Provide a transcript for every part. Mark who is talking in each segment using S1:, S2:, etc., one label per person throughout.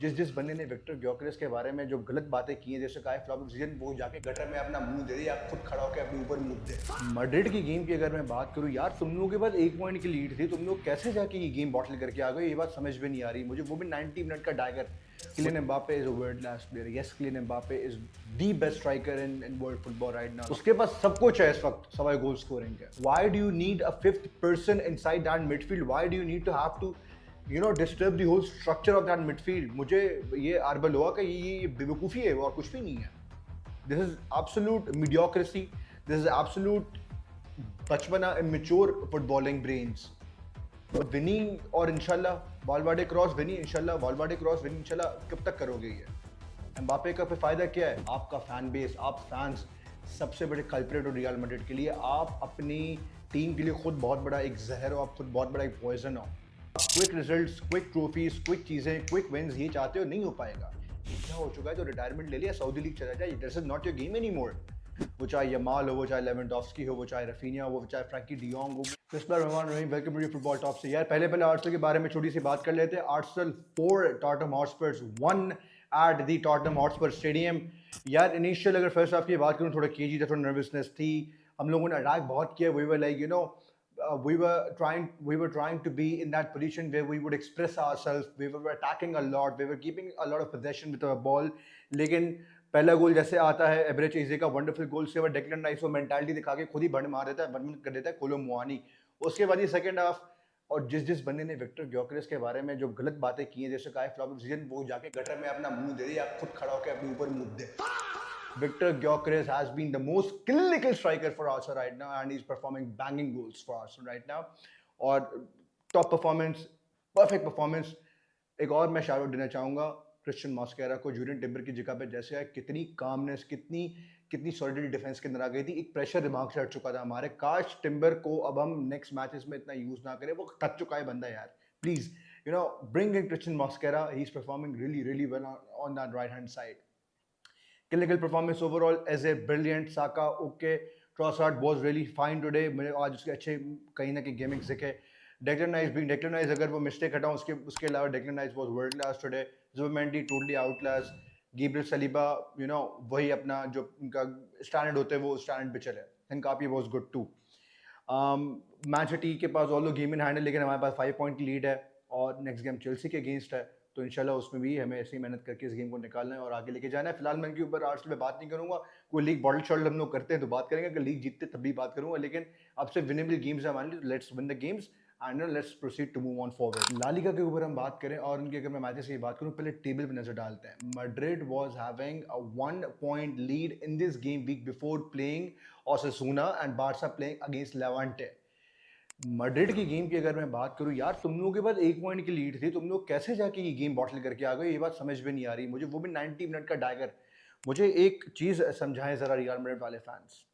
S1: जिस जिस बंदे ने विक्टर ग्योकरेस के बारे में जो गलत बातें की हैं, जैसे कहा फ्लॉप सीजन, वो जाके गटर में अपना मुंह दे दे या खुद खड़ा होकर अपने ऊपर मुंह दे। मैड्रिड की गेम की अगर मैं बात करूं यार, तुम लोगों के पास 1 पॉइंट की लीड थी, तुम लोग कैसे जाके ये गेम बॉटल करके आ गए, ये बात समझ में नहीं आ रही मुझे। वो भी 90 मिनट का डायगर। Kylian Mbappe is a world class player. Yes, Kylian Mbappe is the best striker in world football right now. उसके पास सब कुछ है इस वक्त सवाई गोल स्कोरिंग के। Why do you need a fifth person inside that midfield? Why do you need to have to disturb the whole structure of that midfield? मुझे ये आर्बेलोआ का ये बेवकूफ़ी है और कुछ भी नहीं है। This is absolute mediocrity. This is absolute बचपना immature footballing brains. विनी और इंशाल्लाह वालवाडे क्रॉस विनी, इंशाल्लाह वालवाडे क्रॉस विनी, इंशाल्लाह कब तक करोगे ये? एम्बापे का फिर फायदा क्या है? आपका फैन बेस, आप फैंस सबसे बड़े कल्प्रेट हो रियल मैड्रिड के लिए। आप अपनी टीम के लिए खुद बहुत बड़ा एक जहर हो, आप खुद बहुत बड़ा एक पॉइजन हो। Quick results, quick trophies, quick चीज़ें, क्विक विन्स ये चाहते हो, नहीं हो पाएगा। क्या हो चुका है, तो रिटायरमेंट ले लिया, सऊदी लीग चला जाए। This is not your game any more. वो चाहे यमाल हो, वो चाहे लेवेंडोव्स्की हो, वो चाहे रफीनिया हो, वो चाहे फ्रैंकी डियोंग हो। वेलकम टू फुटबॉल टॉप से। यार पहले आर्सेनल के बारे में छोटी सी बात कर लेते हैं। Arsenal 4 Tottenham Hotspurs 1 at the Tottenham Hotspur stadium. यार इनिशियल अगर फर्स्ट हाफ की बात करूं, थोड़ा केजी था, थोड़ा नर्वसनेस थी। हम लोगों ने अटैक बहुत किया। We were like we were trying to be in that position where we would express ourselves. We were attacking a lot. We were keeping a lot of possession with our ball. लेकिन पहला गोल जैसे आता है average इजे का wonderful गोल से, वो Declan rice वो mentality दिखा के खुद ही बंद मार देता है, बंद कर देता है कोलो मुआनी। उसके बाद ये सेकंड हाफ, और जिस जिस बंदे ने विक्टर ग्योकरेस के बारे में जो गलत बातें की हैं, जैसे कहा फ्लॉप सीजन, वो जाके गटर में अपना मुंह दे दे या खुद खड़ा होकर अपने ऊपर मुंह दे। Victor Gyökeres has been the most clinical striker for Arsenal right now, and he's performing banging goals for Arsenal right now. और टॉप परफॉर्मेंस, परफेक्ट परफॉर्मेंस। एक और मैं शाउट देना चाहूँगा क्रिश्चियन मॉस्केरा को। जूलियन टिम्बर की जगह पे जैसे है, कितनी कामनेस, कितनी कितनी सॉलिडिटी डिफेंस के अंदर आ गई थी। एक प्रेशर दिमाग से हट चुका था हमारे। काश टिम्बर को अब हम नेक्स्ट मैचेस में इतना यूज ना करें, वो थक चुका है बंदा यार। Please bring in Christian Mosquera, he is performing really really well on that right hand side. Clinical performance overall as a brilliant. Saka okay, Trossard was really fine today. मुझे आज उसके अच्छे कहीं ना कहीं गेमिंग दिखे। Declan Rice being Declan Rice, अगर वो मिस्टेक हटाऊं उसके अलावा Declan Rice was world class today. Zubimendi totally outclass. Gabriel Saliba, वही अपना जो उनका स्टैंडर्ड होते हैं वो स्टैंडर्ड पे चले। Hincapié was good too. Man city के पास ऑल गेम इन हैंड है, लेकिन हमारे पास 5 पॉइंट की लीड है और नेक्स्ट गेम चेल्सी के अगेंस्ट है। तो इंशाल्लाह उसमें भी हमें ऐसी मेहनत करके इस गेम को निकालना है और आगे लेके जाना है। फिलहाल मैं इनके ऊपर आर्सेनल पे बात नहीं करूंगा। कोई लीग बॉटल शॉट हम लोग करते हैं तो बात करेंगे, अगर लीग जीतते तब भी बात करूंगा, लेकिन अब से विनेबल गेम्स है हमारे लिए। Let's win the games and let's proceed to move on forward. La Liga के ऊपर हम बात करें और उनके अगर मैं मैचेस की बात करूं, पहले टेबल पे नजर डालते हैं। Madrid was having a 1 point lead in this game week before playing Osasuna and Barca playing against Levante. Madrid की गेम की अगर मैं बात करूं यार, तुम लोगों के पास 1 पॉइंट की लीड थी, तुम लोग कैसे जाके ये गेम बॉटल करके आ गए, ये बात समझ में नहीं आ रही मुझे। वो भी 90 मिनट का डायगर। मुझे एक चीज समझाएं जरा रियल मैड्रिड वाले fans.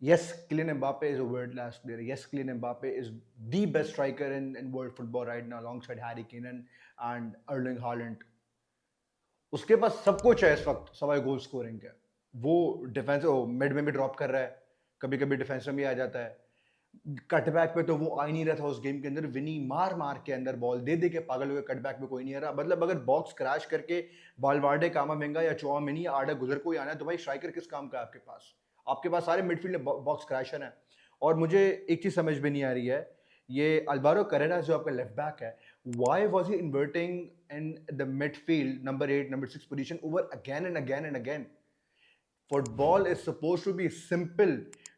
S1: Yes, Kylian Mbappe is a world-class player. Yes, Kylian Mbappe is the best striker in world football right now, alongside Harry Kane and Erling Haaland. उसके पास सब कुछ है इस वक्त सवाई गोल स्कोरिंग के। वो डिफेंस मिड में भी ड्रॉप कर रहा है, कभी कभी डिफेंस में भी आ जाता है। कटबैक पे तो वो आ ही नहीं रहा था उस गेम के अंदर। विनी मार मार के अंदर बॉल दे दे के पागल हुए, कटबैक पे कोई नहीं आ रहा। मतलब अगर बॉक्स क्रैश करके बालवार्डे, कामाविंगा या चौमिनी या आडा गुजर को ही आना है, तो भाई स्ट्राइकर किस काम का है आपके पास? आपके पास सारे मिडफील्ड बॉक्स क्रैशर हैं। और मुझे एक चीज समझ में नहीं आ रही है, ये अल्वारो करेरा जो आपका लेफ्ट बैक है, why was he inverting in the midfield number 8 number 6 position over again and again and again? Football is supposed to be simple.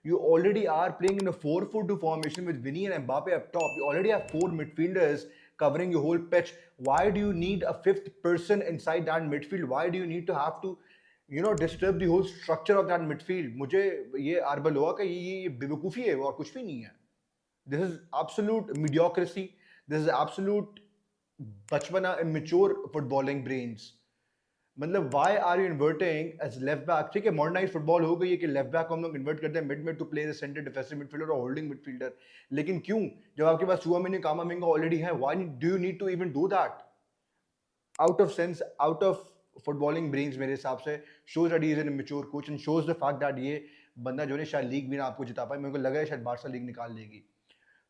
S1: You already are playing in a 4-4-2 formation with Vinny and Mbappe up top. You already have 4 midfielders covering your whole pitch. Why do you need a fifth person inside that midfield? Why do you need to have to, disturb the whole structure of that midfield? मुझे ये आर्बेलोआ का ये बेवकूफ़ी है और कुछ भी नहीं है। This is absolute mediocrity. This is absolute बचपना immature footballing brains. मतलब why are you inverting as left back? ठीक है, मॉडर्नाइज फुटबॉल हो गई है कि लेफ्ट बैक को हम लोग इन्वर्ट करते हैं मिड में to play the centre defensive midfielder और होल्डिंग मिडफील्डर। लेकिन क्यों, जब आपके पास चुआमेनी कामाविंगा ऑलरेडी है, why do you need to even do that? Out of sense, out of footballing brains मेरे हिसाब से। Shows that he is an mature coach and shows the fact that ये बंदा जो है शायद लीग भी ना आपको जिता पाए। मेरे को लगा है शायद बारसा लीग निकाल लेगी।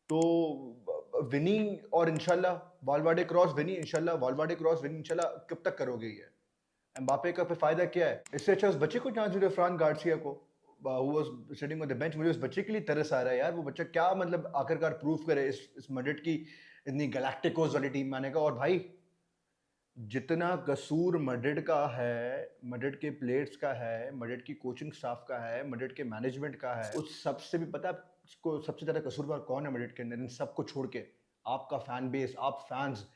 S1: तो विनी और इंशाल्लाह वालवाडे क्रॉस विनी, इंशाल्लाह वालवाडे क्रॉस विनी, इंशाल्लाह कब तक करोगे ये? एम्बापे का फिर फायदा क्या है? इससे अच्छा उस बच्चे को चांस दे दो, फ्रान गार्सिया को, who was sitting on the bench. मुझे उस बच्चे के लिए तरस आ रहा है यार, वो बच्चा क्या मतलब आखिरकार प्रूव करे इस मैड्रिड की इतनी गैलाक्टिकोस वाली टीम में आने का। और भाई जितना कसूर मैड्रिड का है, मैड्रिड के प्लेयर्स का है, मैड्रिड की कोचिंग स्टाफ का है, मैड्रिड के मैनेजमेंट का है, उस सबसे भी पता है आपको सबसे ज़्यादा कसूरवार कौन है मैड्रिड के अंदर? इन सबको छोड़ के आपका फैन बेस, आप फैंस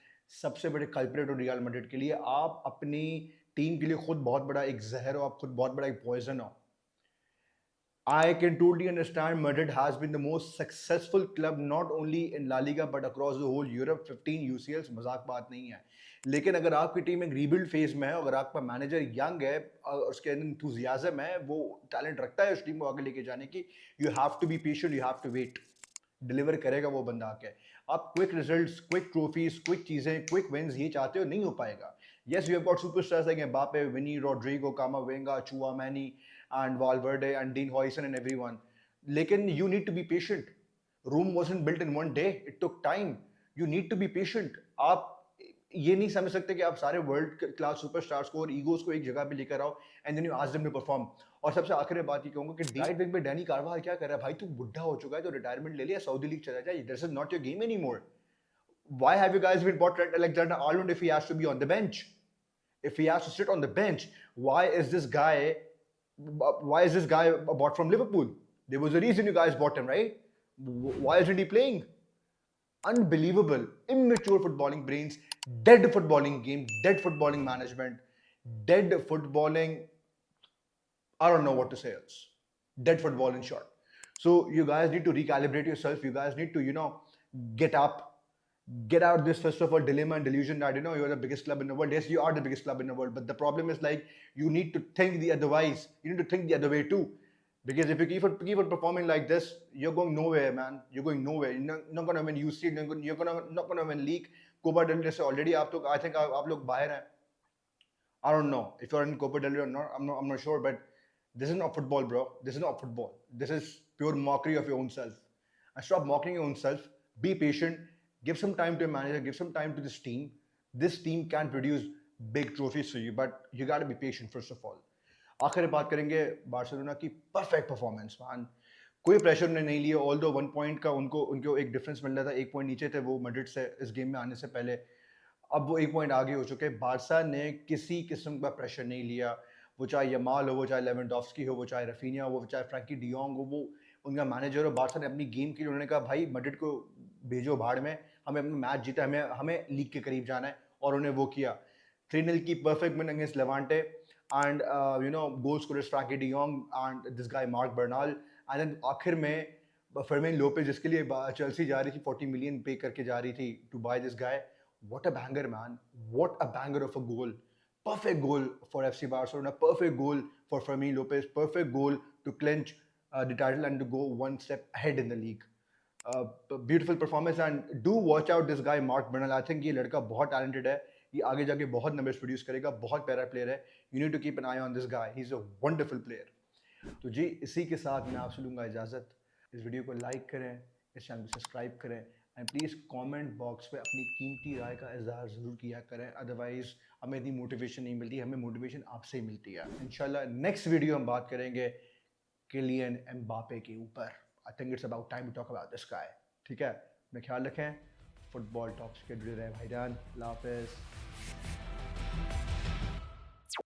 S1: सबसे बड़े कल्प्रेट हो रियल मैड्रिड के लिए। आप अपनी टीम के लिए खुद बहुत बड़ा एक जहर हो, आप खुद बहुत बड़ा एक पॉइजन हो। I can totally understand Madrid has been the most successful club not only in La Liga but across the whole Europe, 15 UCLs, मजाक बात नहीं है। लेकिन अगर आपकी टीम एक रीबिल्ड फेज में है, अगर आपका मैनेजर यंग है, उसके अंदर इंथुजियाज्म है, वो टैलेंट रखता है उस टीम को आगे लेके जाने की, you have to be patient, you have to wait. Deliver करेगा वो बंदा आके। आप quick results, quick trophies, quick चीजें, क्विक विंस ये चाहते हो, नहीं हो पाएगा। Yes, you have got superstars like Mbappe, Vini, Rodrigo, Camavinga, Tchouameni and Valverde and Dean Huijsen and everyone. लेकिन you need to be patient. Rome wasn't built in one day. It took time. You need to be patient. आप ये नहीं समझ सकते कि आप सारे world class superstars को और ईगोस को एक जगह पे लेकर आओ and then you ask them to perform. और सबसे आखिरी बात ये कहूंगा कि राइट विंग पे डैनी कार्वाल क्या कर रहा है भाई? तू बुढ़ा हो चुका है, तो रिटायरमेंट ले लिया, सऊदी लीग चला जाए। This is not your game any more. Why have you guys been bought Trent Alexander-Arnold if he has to be on the bench? If he has to sit on the bench, why is this guy bought from Liverpool? There was a reason you guys bought him, right? Why isn't he playing? Unbelievable, immature footballing brains, dead footballing game, dead footballing management, dead footballing. I don't know what to say else. Dead football in short. So you guys need to recalibrate yourself. You guys need to, get up, get out this first of all dilemma and delusion that you're the biggest club in the world. Yes, you are the biggest club in the world, but the problem is like you need to think the otherwise. You need to think the other way too, because if you keep on performing like this, you're going nowhere, man. You're going nowhere. You're not gonna win UC. Not gonna win league. Copa del Rey already. I think आप लोग बाहर हैं. I don't know if you're in Copa del Rey or not. I'm not sure, but this is not football, bro. This is not football. This is pure mockery of your own self. And stop mocking your own self. Be patient. Give some time to your manager. Give some time to this team. This team can produce big trophies for you, but you got to be patient first of all. आखिर बात करेंगे Barcelona की perfect performance man. कोई pressure नहीं लिया, all दो 1 point का उनको एक डिफरेंस मिल रहा था, 1 पॉइंट नीचे थे वो मैड्रिड से इस गेम में आने से पहले। अब वो 1 पॉइंट आगे हो चुके। बारसा ने किसी किस्म का प्रेशर नहीं लिया, वो चाहे यमाल हो, वो चाहे लेवेंडोव्स्की हो, वो चाहे रफीनिया हो, वो चाहे फ्रैंकी डियोंग हो, वो उनका मैनेजर हो। बारसा ने अपनी गेम के लिए उन्होंने कहा भाई मैड्रिड को भेजो भाड़ में, हमें अपना मैच जीता, हमें लीग के करीब जाना है, और उन्होंने वो किया। 3-0 की perfect win against Levante, and goal scorers Frankie De Jong and this guy Mark Bernal, and then आखिर में फर्मिन लोपेज जिसके लिए चेल्सी जा रही थी, 40 मिलियन पे करके जा रही थी to buy this guy. What a banger, man. What a banger of a goal. Perfect goal for FC Barcelona, perfect goal for Fermin Lopez, perfect goal to clinch the title and to go one step ahead in the league. Beautiful performance, and do watch out this guy Mark Bernal. I think ये लड़का बहुत talented है, ये आगे जाके बहुत numbers produce करेगा, बहुत प्यारा प्लेयर है। You need to keep an eye on this guy, he is a wonderful player. तो जी इसी के साथ मैं आपसे लूँगा इजाज़त। इस वीडियो को लाइक करें, इस चैनल को सब्सक्राइब करें, एंड प्लीज़ कमेंट बॉक्स पे अपनी कीमती राय का इजहार ज़रूर किया करें। अदरवाइज़ हमें इतनी मोटिवेशन नहीं मिलती, हमें मोटिवेशन आपसे ही मिलती है। इंशाल्लाह नेक्स्ट वीडियो हम बात करेंगे किलियन एम्बापे के ऊपर। I think it's about time to talk about this guy. ठीक है, अपना ख्याल रखें, फुटबॉल टॉक्स के जुड़े रहे भाईजान। अल्लाह हाफ़िज़।